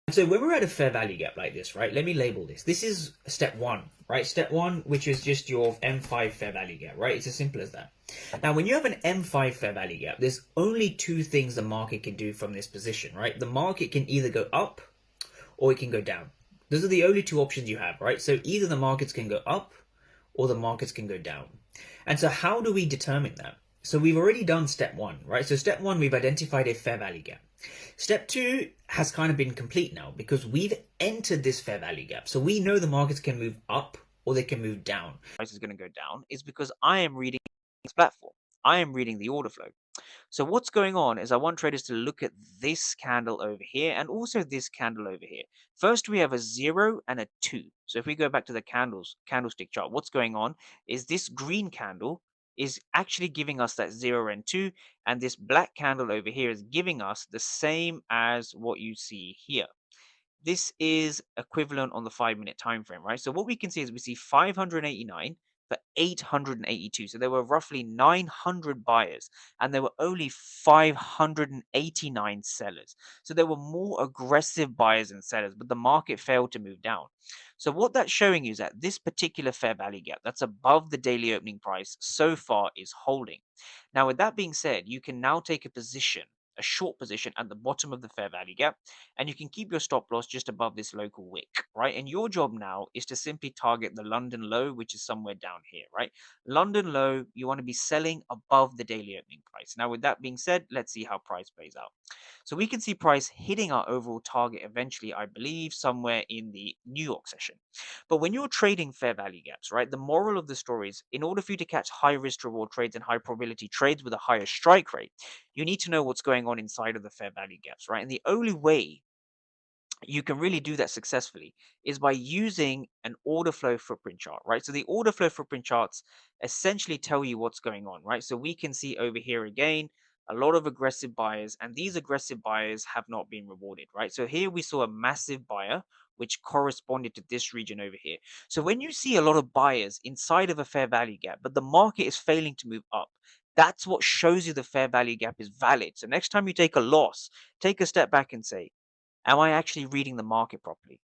So when we're at a fair value gap like this, right, let me label this. This is step one, right? Step one, which is just your M5 fair value gap, right? It's as simple as that. Now, when you have an M5 fair value gap, there's only two things the market can do from this position, right? The market can either go up or it can go down. Those are the only two options you have, right? So either the markets can go up or the markets can go down. And so how do we determine that? So we've already done step one, right? So step one, we've identified a fair value gap. Step two has kind of been complete now because we've entered this fair value gap. So we know the markets can move up or they can move down. Price is going to go down is because I am reading this platform. I am reading the order flow. So what's going on is I want traders to look at this candle over here and also this candle over here. First, we have a 0 and a 2. So if we go back to the candlestick chart, what's going on is this green candle is actually giving us that 0 and 2, and this black candle over here is giving us the same as what you see here. This is equivalent on the 5-minute time frame, right? So what we can see is we see 589 for 882. So there were roughly 900 buyers and there were only 589 sellers. So there were more aggressive buyers and sellers, but the market failed to move down. So what that's showing you is that this particular fair value gap that's above the daily opening price so far is holding. Now, with that being said, you can now take a position, a short position at the bottom of the fair value gap, and you can keep your stop loss just above this local wick, right? And your job now is to simply target the London low, which is somewhere down here, right? London low, you want to be selling above the daily opening price. Now, with that being said, let's see how price plays out. So we can see price hitting our overall target eventually, I believe, somewhere in the New York session. But when you're trading fair value gaps, right, the moral of the story is in order for you to catch high risk reward trades and high probability trades with a higher strike rate, you need to know what's going on inside of the fair value gaps, right? And the only way you can really do that successfully is by using an order flow footprint chart, right? So the order flow footprint charts essentially tell you what's going on, right? So we can see over here again a lot of aggressive buyers, and these aggressive buyers have not been rewarded, right? So here we saw a massive buyer which corresponded to this region over here. So when you see a lot of buyers inside of a fair value gap, but the market is failing to move up, that's what shows you the fair value gap is valid. So next time you take a loss, take a step back and say, am I actually reading the market properly?